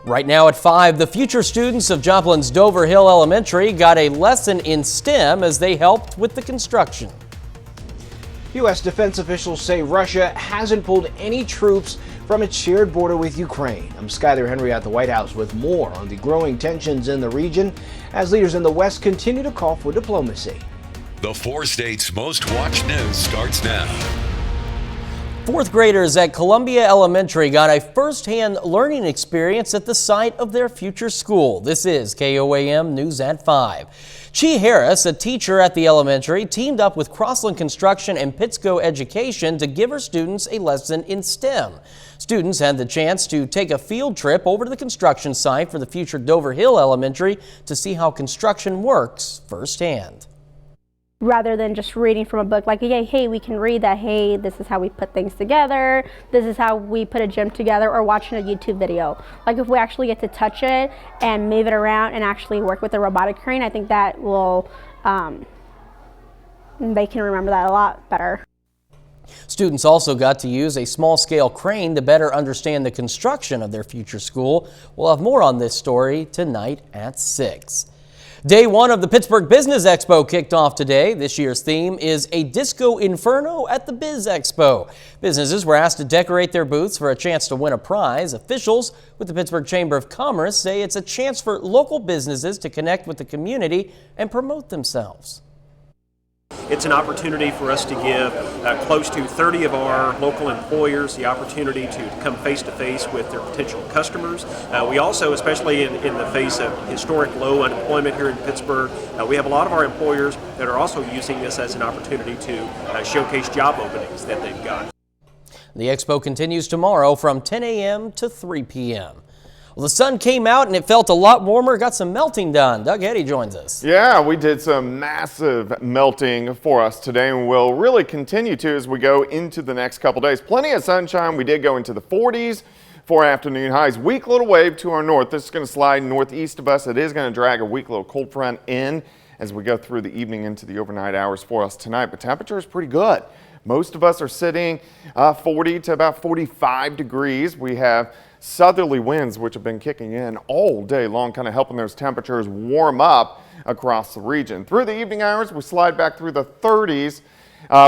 Right now at 5, the future students of Joplin's Dover Hill Elementary got a lesson in STEM as they helped with the construction. U.S. defense officials say Russia hasn't pulled any troops from its shared border with Ukraine. I'm Skyler Henry at the White House with more on the growing tensions in the region as leaders in the West continue to call for diplomacy. The 4 states' most watched news starts now. Fourth graders at Columbia Elementary got a first-hand learning experience at the site of their future school. This is KOAM News at 5. Chi Harris, a teacher at the elementary, teamed up with Crossland Construction and Pittsco Education to give her students a lesson in STEM. Students had the chance to take a field trip over to the construction site for the future Dover Hill Elementary to see how construction works firsthand. Rather than just reading from a book, like, hey, we can read that, hey, this is how we put things together, this is how we put a gym together, or watching a YouTube video. Like, if we actually get to touch it and move it around and actually work with the robotic crane, I think that will, they can remember that a lot better. Students also got to use a small-scale crane to better understand the construction of their future school. We'll have more on this story tonight at 6. Day 1 of the Pittsburgh Business Expo kicked off today. This year's theme is a disco inferno at the Biz Expo. Businesses were asked to decorate their booths for a chance to win a prize. Officials with the Pittsburgh Chamber of Commerce say it's a chance for local businesses to connect with the community and promote themselves. It's an opportunity for us to give close to 30 of our local employers the opportunity to come face-to-face with their potential customers. We also, especially in the face of historic low unemployment here in Pittsburgh, we have a lot of our employers that are also using this as an opportunity to showcase job openings that they've got. The expo continues tomorrow from 10 a.m. to 3 p.m. Well, the sun came out and it felt a lot warmer. Got some melting done. Doug Eddy joins us. Yeah, we did some massive melting for us today, and we'll really continue to as we go into the next couple days. Plenty of sunshine. We did go into the 40s for afternoon highs. Weak little wave to our north. This is going to slide northeast of us. It is going to drag a weak little cold front in as we go through the evening into the overnight hours for us tonight. But temperature is pretty good. Most of us are sitting 40 to about 45 degrees. We have southerly winds, which have been kicking in all day long, kind of helping those temperatures warm up across the region. Through the evening hours, we slide back through the 30s.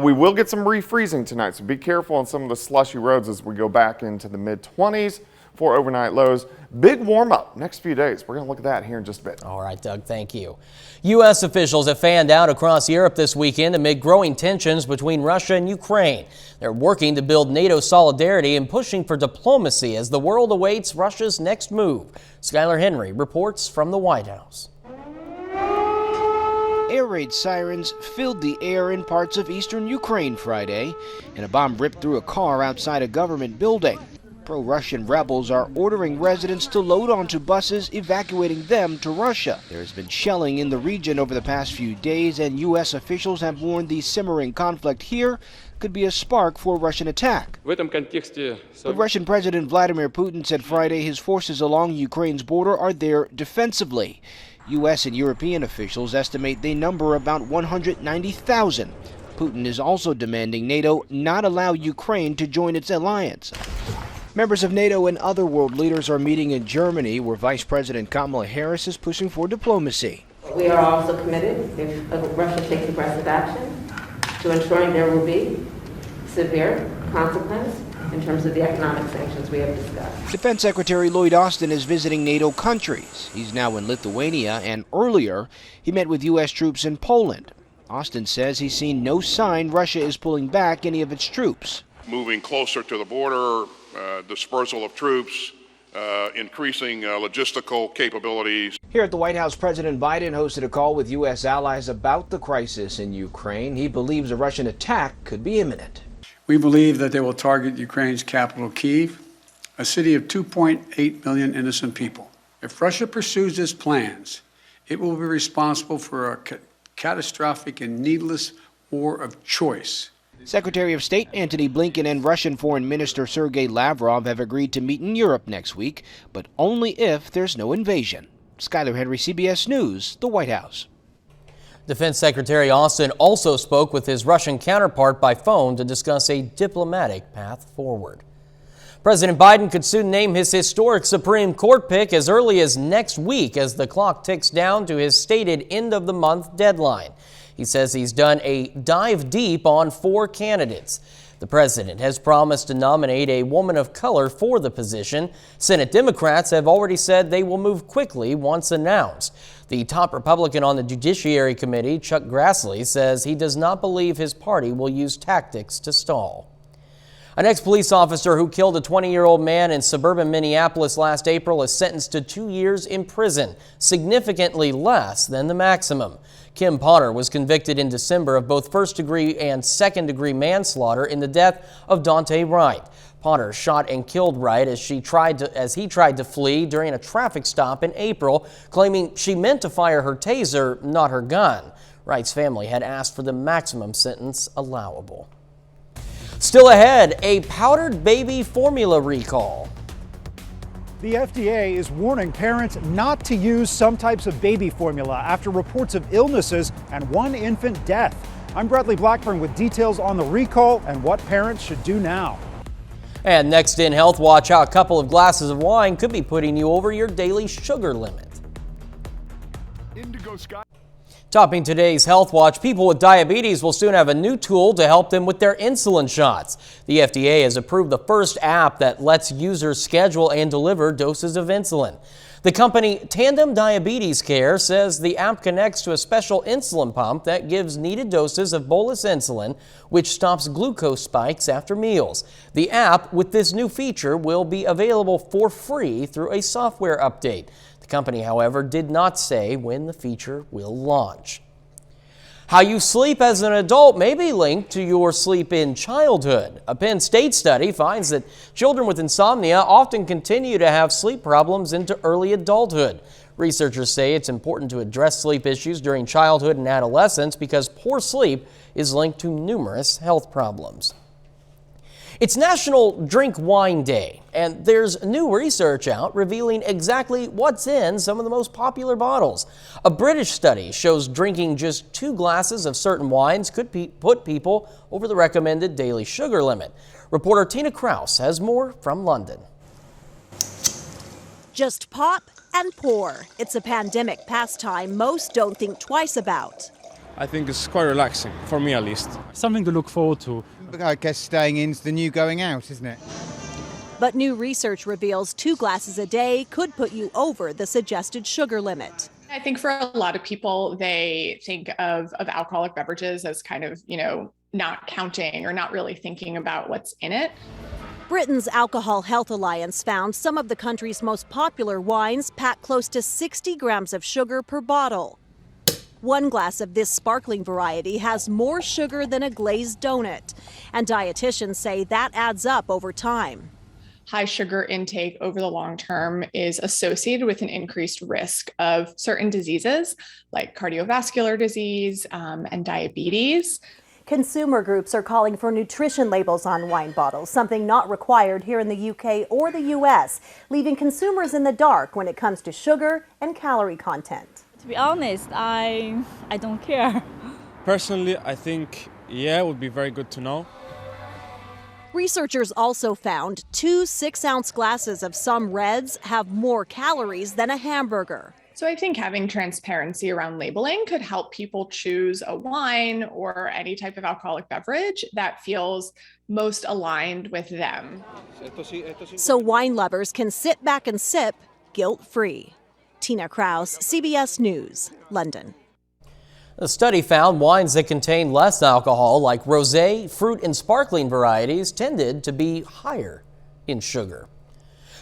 We will get some refreezing tonight, so be careful on some of the slushy roads as we go back into the mid-20s for overnight lows. Big warm up next few days. We're going to look at that here in just a bit. All right, Doug, thank you. U.S. officials have fanned out across Europe this weekend amid growing tensions between Russia and Ukraine. They're working to build NATO solidarity and pushing for diplomacy as the world awaits Russia's next move. Skyler Henry reports from the White House. Air raid sirens filled the air in parts of eastern Ukraine Friday, and a bomb ripped through a car outside a government building. Pro-Russian rebels are ordering residents to load onto buses, evacuating them to Russia. There has been shelling in the region over the past few days, and U.S. officials have warned the simmering conflict here could be a spark for a Russian attack. But Russian President Vladimir Putin said Friday his forces along Ukraine's border are there defensively. U.S. and European officials estimate they number about 190,000. Putin is also demanding NATO not allow Ukraine to join its alliance. Members of NATO and other world leaders are meeting in Germany, where Vice President Kamala Harris is pushing for diplomacy. We are also committed, if Russia takes aggressive action, to ensuring there will be severe consequence in terms of the economic sanctions we have discussed. Defense Secretary Lloyd Austin is visiting NATO countries. He's now in Lithuania, and earlier he met with U.S. troops in Poland. Austin says he's seen no sign Russia is pulling back any of its troops. Moving closer to the border, dispersal of troops, increasing logistical capabilities. Here at the White House, President Biden hosted a call with U.S. allies about the crisis in Ukraine. He believes a Russian attack could be imminent. We believe that they will target Ukraine's capital, Kyiv, a city of 2.8 million innocent people. If Russia pursues its plans, it will be responsible for a catastrophic and needless war of choice. Secretary of State Antony Blinken and Russian Foreign Minister Sergei Lavrov have agreed to meet in Europe next week, but only if there's no invasion. Skyler Henry, CBS News, the White House. Defense Secretary Austin also spoke with his Russian counterpart by phone to discuss a diplomatic path forward. President Biden could soon name his historic Supreme Court pick as early as next week as the clock ticks down to his stated end-of-the-month deadline. He says he's done a dive deep on 4 candidates. The president has promised to nominate a woman of color for the position. Senate Democrats have already said they will move quickly once announced. The top Republican on the Judiciary Committee, Chuck Grassley, says he does not believe his party will use tactics to stall. An ex-police officer who killed a 20-year-old man in suburban Minneapolis last April is sentenced to 2 years in prison, significantly less than the maximum. Kim Potter was convicted in December of both first-degree and second-degree manslaughter in the death of Dante Wright. Potter shot and killed Wright as he tried to flee during a traffic stop in April, claiming she meant to fire her taser, not her gun. Wright's family had asked for the maximum sentence allowable. Still ahead, a powdered baby formula recall. The FDA is warning parents not to use some types of baby formula after reports of illnesses and 1 infant death. I'm Bradley Blackburn with details on the recall and what parents should do now. And next in Health Watch, how a couple of glasses of wine could be putting you over your daily sugar limit. Indigo Sky. Topping today's Health Watch, people with diabetes will soon have a new tool to help them with their insulin shots. The FDA has approved the first app that lets users schedule and deliver doses of insulin. The company Tandem Diabetes Care says the app connects to a special insulin pump that gives needed doses of bolus insulin, which stops glucose spikes after meals. The app with this new feature will be available for free through a software update. The company, however, did not say when the feature will launch. How you sleep as an adult may be linked to your sleep in childhood. A Penn State study finds that children with insomnia often continue to have sleep problems into early adulthood. Researchers say it's important to address sleep issues during childhood and adolescence because poor sleep is linked to numerous health problems. It's National Drink Wine Day, and there's new research out revealing exactly what's in some of the most popular bottles. A British study shows drinking just 2 glasses of certain wines could put people over the recommended daily sugar limit. Reporter Tina Kraus has more from London. Just pop and pour. It's a pandemic pastime most don't think twice about. I think it's quite relaxing, for me at least. Something to look forward to. I guess staying in's the new going out, isn't it? But new research reveals 2 glasses a day could put you over the suggested sugar limit. I think for a lot of people, they think of alcoholic beverages as kind of, not counting or not really thinking about what's in it. Britain's Alcohol Health Alliance found some of the country's most popular wines pack close to 60 grams of sugar per bottle. 1 glass of this sparkling variety has more sugar than a glazed donut, and dietitians say that adds up over time. High sugar intake over the long term is associated with an increased risk of certain diseases like cardiovascular disease and diabetes. Consumer groups are calling for nutrition labels on wine bottles, something not required here in the UK or the US, leaving consumers in the dark when it comes to sugar and calorie content. To be honest, I don't care. Personally, I think, it would be very good to know. Researchers also found 2 6-ounce glasses of some reds have more calories than a hamburger. So I think having transparency around labeling could help people choose a wine or any type of alcoholic beverage that feels most aligned with them. So wine lovers can sit back and sip guilt-free. Tina Kraus, CBS News, London. The study found wines that contain less alcohol, like rosé, fruit, and sparkling varieties, tended to be higher in sugar.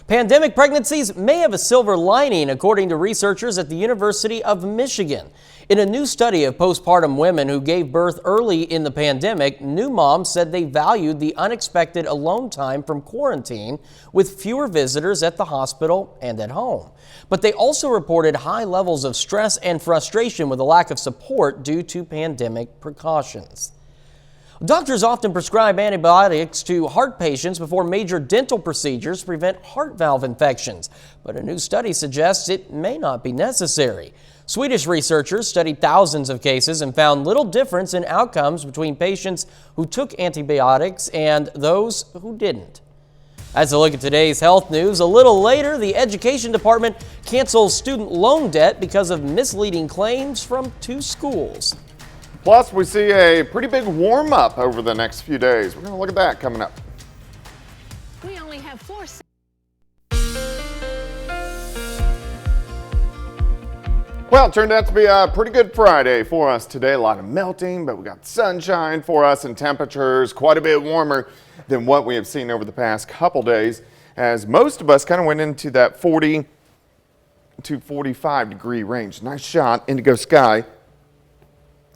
Pandemic pregnancies may have a silver lining, according to researchers at the University of Michigan. In a new study of postpartum women who gave birth early in the pandemic, new moms said they valued the unexpected alone time from quarantine with fewer visitors at the hospital and at home. But they also reported high levels of stress and frustration with a lack of support due to pandemic precautions. Doctors often prescribe antibiotics to heart patients before major dental procedures to prevent heart valve infections, but a new study suggests it may not be necessary. Swedish researchers studied thousands of cases and found little difference in outcomes between patients who took antibiotics and those who didn't. That's a look at today's health news. A little later, the Education Department cancels student loan debt because of misleading claims from 2 schools. Plus, we see a pretty big warm-up over the next few days. We're going to look at that coming up. We only have 4 seconds. Well, it turned out to be a pretty good Friday for us today. A lot of melting, but we got sunshine for us and temperatures quite a bit warmer than what we have seen over the past couple days, as most of us kind of went into that 40 to 45 degree range. Nice shot, Indigo Sky.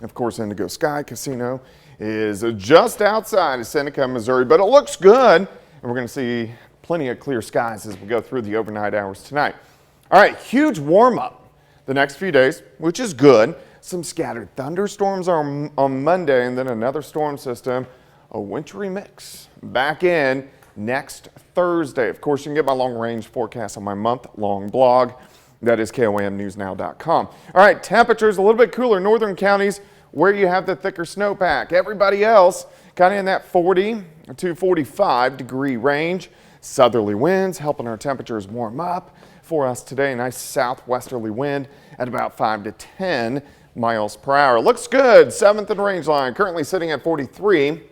Of course, Indigo Sky Casino is just outside of Seneca, Missouri, but it looks good, and we're going to see plenty of clear skies as we go through the overnight hours tonight. All right, huge warm up the next few days, which is good. Some scattered thunderstorms on Monday, and then another storm system, a wintry mix, back in next Thursday. Of course, you can get my long-range forecast on my month-long blog. That is KOAMNewsNow.com. All right, temperatures a little bit cooler. Northern counties where you have the thicker snowpack. Everybody else kind of in that 40 to 45 degree range. Southerly winds helping our temperatures warm up for us today. Nice southwesterly wind at about 5 to 10 miles per hour. Looks good. 7th in range line currently sitting at 43.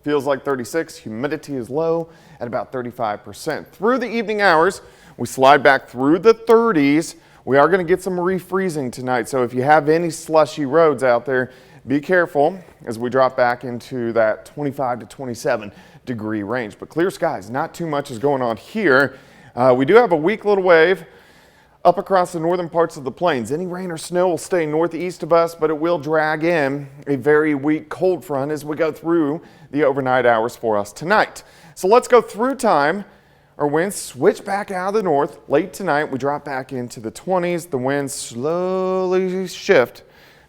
Feels like 36. Humidity is low at about 35%. Through the evening hours, we slide back through the 30s. We are going to get some refreezing tonight, so if you have any slushy roads out there, be careful as we drop back into that 25 to 27 degree range. But clear skies, not too much is going on here. We do have a weak little wave up across the northern parts of the plains. Any rain or snow will stay northeast of us, but it will drag in a very weak cold front as we go through the overnight hours for us tonight. So let's go through time. Our winds switch back out of the north. Late tonight, we drop back into the 20s. The winds slowly shift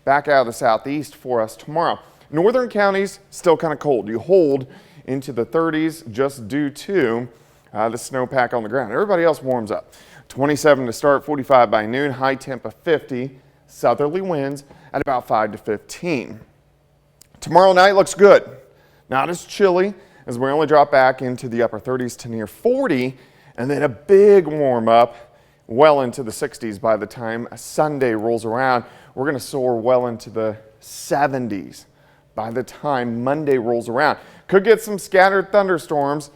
back out of the southeast for us tomorrow. Northern counties still kind of cold. You hold into the 30s just due to the snowpack on the ground. Everybody else warms up. 27 to start, 45 by noon, high temp of 50, southerly winds at about 5 to 15. Tomorrow night looks good. Not as chilly as we only drop back into the upper 30s to near 40, and then a big warm up well into the 60s by the time Sunday rolls around. We're going to soar well into the 70s by the time Monday rolls around. Could get some scattered thunderstorms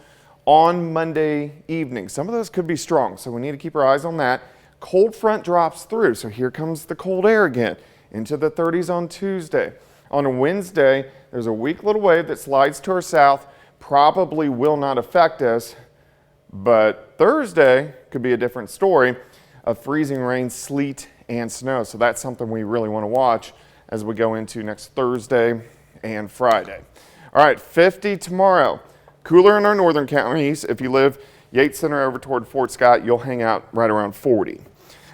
on Monday evening. Some of those could be strong, so we need to keep our eyes on that. Cold front drops through, so here comes the cold air again into the 30s on Tuesday. On a Wednesday, there's a weak little wave that slides to our south, probably will not affect us, but Thursday could be a different story of freezing rain, sleet, and snow. So that's something we really want to watch as we go into next Thursday and Friday. All right, 50 tomorrow. Cooler in our northern counties. If you live Yates Center over toward Fort Scott, you'll hang out right around 40.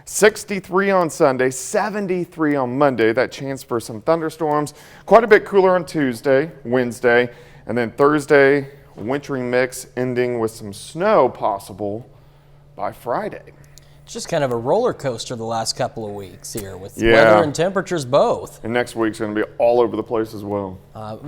63 on Sunday, 73 on Monday. That chance for some thunderstorms. Quite a bit cooler on Tuesday, Wednesday, and then Thursday, wintry mix ending with some snow possible by Friday. It's just kind of a roller coaster the last couple of weeks here with weather and temperatures both. And next week's going to be all over the place as well.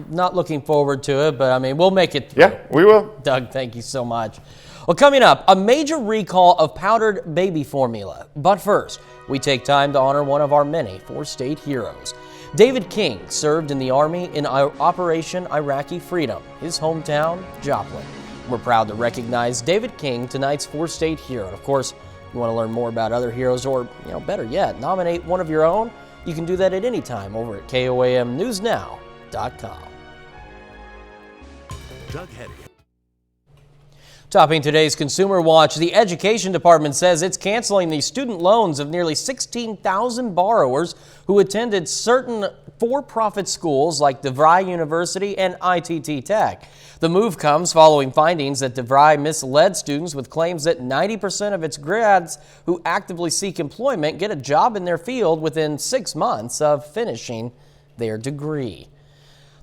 Not looking forward to it, but I mean, we'll make it through. Yeah, we will. Doug, thank you so much. Well, coming up, a major recall of powdered baby formula. But first, we take time to honor one of our many four-state heroes. David King served in the Army in Operation Iraqi Freedom, his hometown, Joplin. We're proud to recognize David King, tonight's four-state hero. And of course, you want to learn more about other heroes or, better yet, nominate one of your own? You can do that at any time over at KOAMNewsNow.com. Doug Hetty. Topping today's Consumer Watch, the Education Department says it's canceling the student loans of nearly 16,000 borrowers who attended certain for-profit schools like DeVry University and ITT Tech. The move comes following findings that DeVry misled students with claims that 90% of its grads who actively seek employment get a job in their field within 6 months of finishing their degree.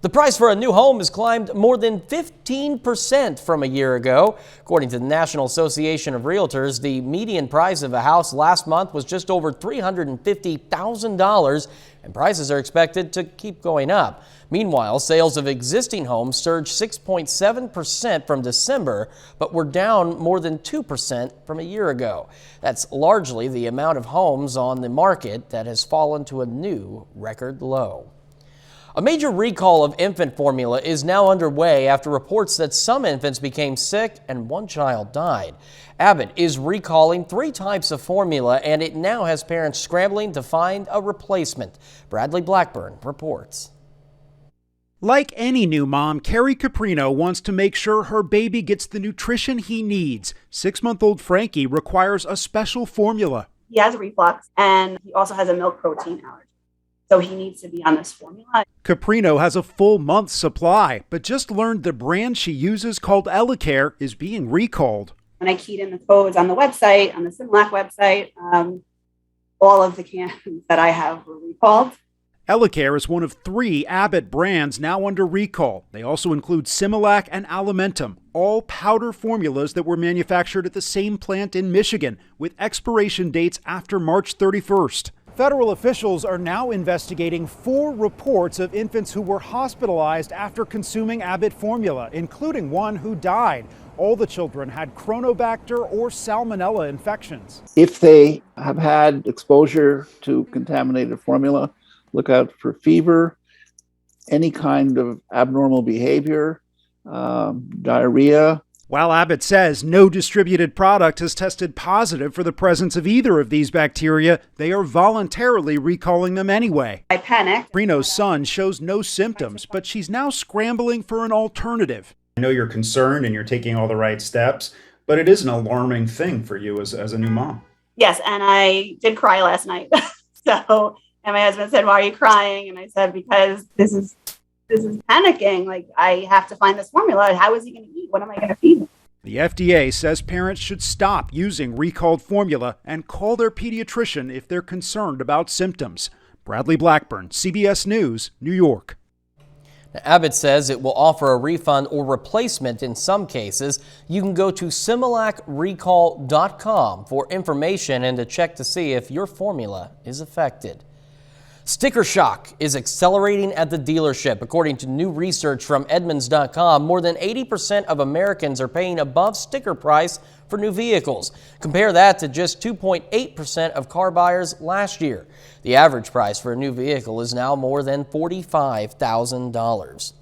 The price for a new home has climbed more than 15% from a year ago. According to the National Association of Realtors, the median price of a house last month was just over $350,000, and prices are expected to keep going up. Meanwhile, sales of existing homes surged 6.7% from December, but were down more than 2% from a year ago. That's largely the amount of homes on the market that has fallen to a new record low. A major recall of infant formula is now underway after reports that some infants became sick and one child died. Abbott is recalling 3 types of formula, and it now has parents scrambling to find a replacement. Bradley Blackburn reports. Like any new mom, Carrie Caprino wants to make sure her baby gets the nutrition he needs. 6-month-old Frankie requires a special formula. He has reflux, and he also has a milk protein allergy. So he needs to be on this formula. Caprino has a full month's supply, but just learned the brand she uses, called Elicare, is being recalled. When I keyed in the codes on the website, on the Similac website, all of the cans that I have were recalled. Elicare is one of 3 Abbott brands now under recall. They also include Similac and Alimentum, all powder formulas that were manufactured at the same plant in Michigan, with expiration dates after March 31st. Federal officials are now investigating 4 reports of infants who were hospitalized after consuming Abbott formula, including one who died. All the children had Chronobacter or Salmonella infections. If they have had exposure to contaminated formula, look out for fever, any kind of abnormal behavior, diarrhea. While Abbott says no distributed product has tested positive for the presence of either of these bacteria, they are voluntarily recalling them anyway. I panicked. Caprino's son shows no symptoms, but she's now scrambling for an alternative. I know you're concerned and you're taking all the right steps, but it is an alarming thing for you as a new mom. Yes, and I did cry last night. And my husband said, "Why are you crying?" And I said, "Because this is panicking. Like, I have to find this formula. How is he going to eat? What am I going to feed him?" The FDA says parents should stop using recalled formula and call their pediatrician if they're concerned about symptoms. Bradley Blackburn, CBS News, New York. Now, Abbott says it will offer a refund or replacement in some cases. You can go to SimilacRecall.com for information and to check to see if your formula is affected. Sticker shock is accelerating at the dealership. According to new research from Edmunds.com, more than 80% of Americans are paying above sticker price for new vehicles. Compare that to just 2.8% of car buyers last year. The average price for a new vehicle is now more than $45,000.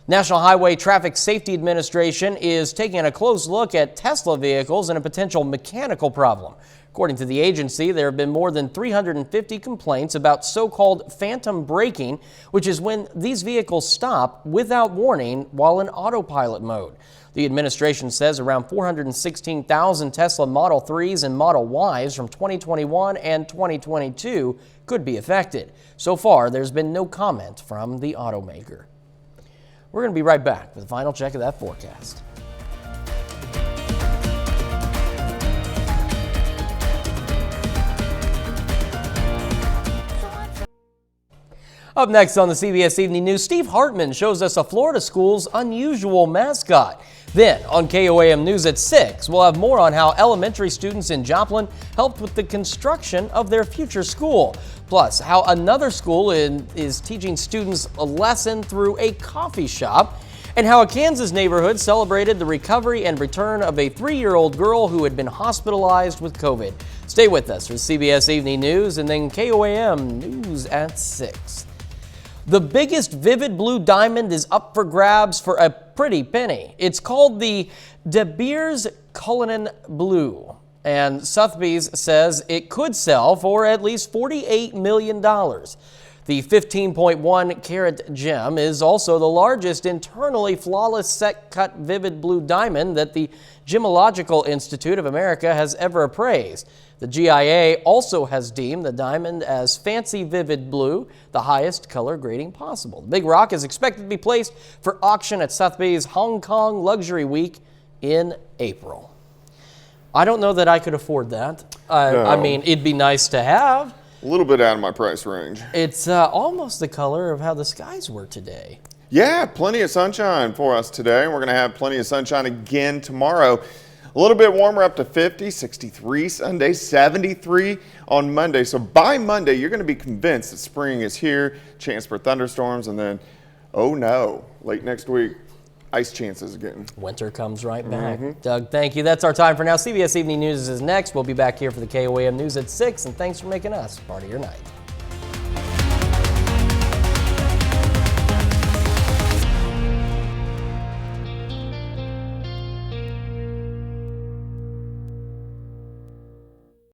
National Highway Traffic Safety Administration is taking a close look at Tesla vehicles and a potential mechanical problem. According to the agency, there have been more than 350 complaints about so-called phantom braking, which is when these vehicles stop without warning while in autopilot mode. The administration says around 416,000 Tesla Model 3s and Model Ys from 2021 and 2022 could be affected. So far, there's been no comment from the automaker. We're going to be right back with a final check of that forecast. Up next on the CBS Evening News, Steve Hartman shows us a Florida school's unusual mascot. Then on KOAM News at 6, we'll have more on how elementary students in Joplin helped with the construction of their future school. Plus, how another school is teaching students a lesson through a coffee shop. And how a Kansas neighborhood celebrated the recovery and return of a 3-year-old girl who had been hospitalized with COVID. Stay with us for CBS Evening News and then KOAM News at 6. The biggest vivid blue diamond is up for grabs for a pretty penny. It's called the De Beers Cullinan Blue, and Sotheby's says it could sell for at least $48 million. The 15.1 carat gem is also the largest internally flawless set-cut vivid blue diamond that the Gemological Institute of America has ever appraised. The GIA also has deemed the diamond as fancy vivid blue, the highest color grading possible. The big rock is expected to be placed for auction at Sotheby's Hong Kong Luxury Week in April. I don't know that I could afford that. No. I mean, it'd be nice to have. A little bit out of my price range. It's almost the color of how the skies were today. Yeah, plenty of sunshine for us today. We're going to have plenty of sunshine again tomorrow. A little bit warmer, up to 50, 63 Sunday, 73 on Monday. So by Monday, you're going to be convinced that spring is here, chance for thunderstorms, and then, oh no, late next week, ice chances again. Winter comes right back. Doug, thank you. That's our time for now. CBS Evening News is next. We'll be back here for the KOAM News at 6, and thanks for making us part of your night.